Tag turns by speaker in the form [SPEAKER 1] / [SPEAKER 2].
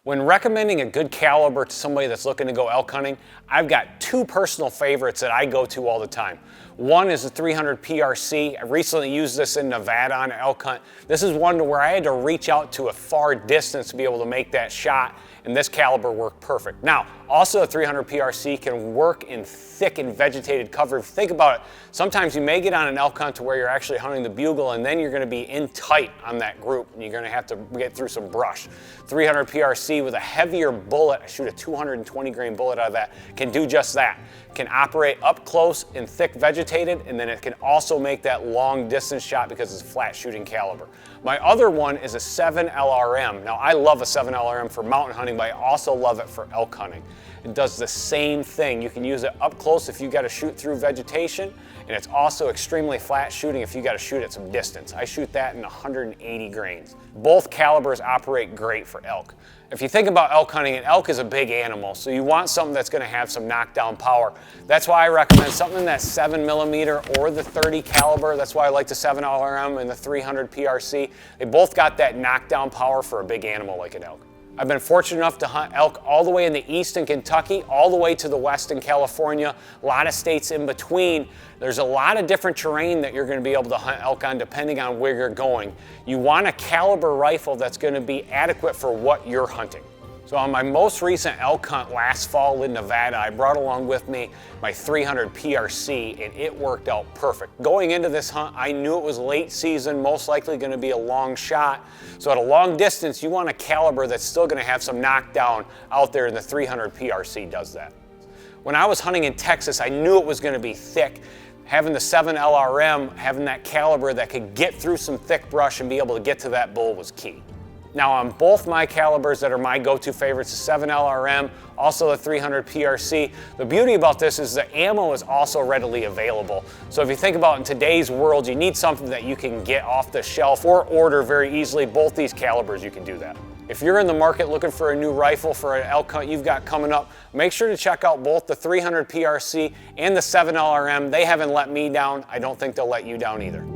[SPEAKER 1] When recommending a good caliber to somebody that's looking to go elk hunting, I've got two personal favorites that I go to all the time. One is the 300 PRC. I recently used this in Nevada on an elk hunt. This is one where I had to reach out to a far distance to be able to make that shot, and this caliber worked perfect. Now, also the 300 PRC can work in thick and vegetated cover. If you think about it, sometimes you may get on an elk hunt to where you're actually hunting the bugle, and then you're going to be in tight on that group, and you're going to have to get through some brush. 300 PRC with a heavier bullet, I shoot a 220 grain bullet out of that, can do just that. Can operate up close in thick vegetated, and then it can also make that long distance shot because it's a flat shooting caliber. My other one is a 7 LRM. Now I love a 7 LRM for mountain hunting, but I also love it for elk hunting. It does the same thing. You can use it up close if you got to shoot through vegetation, and it's also extremely flat shooting if you got to shoot at some distance. I shoot that in 180 grains. Both calibers operate great for elk. If you think about elk hunting, an elk is a big animal, so you want something that's going to have some knockdown power. That's why I recommend something that's 7mm or the 30 caliber. That's why I like the 7 LRM and the 300 PRC. They both got that knockdown power for a big animal like an elk. I've been fortunate enough to hunt elk all the way in the east in Kentucky, all the way to the west in California, a lot of states in between. There's a lot of different terrain that you're going to be able to hunt elk on depending on where you're going. You want a caliber rifle that's going to be adequate for what you're hunting. So on my most recent elk hunt last fall in Nevada, I brought along with me my 300 PRC, and it worked out perfect. Going into this hunt, I knew it was late season, most likely going to be a long shot. So at a long distance, you want a caliber that's still going to have some knockdown out there, and the 300 PRC does that. When I was hunting in Texas, I knew it was going to be thick. Having the 7 LRM, having that caliber that could get through some thick brush and be able to get to that bull was key. Now on both my calibers that are my go-to favorites, the 7 LRM, also the 300 PRC, the beauty about this is the ammo is also readily available. So if you think about in today's world, you need something that you can get off the shelf or order very easily. Both these calibers, you can do that. If you're in the market looking for a new rifle for an elk hunt you've got coming up, make sure to check out both the 300 PRC and the 7 LRM. They haven't let me down. I don't think they'll let you down either.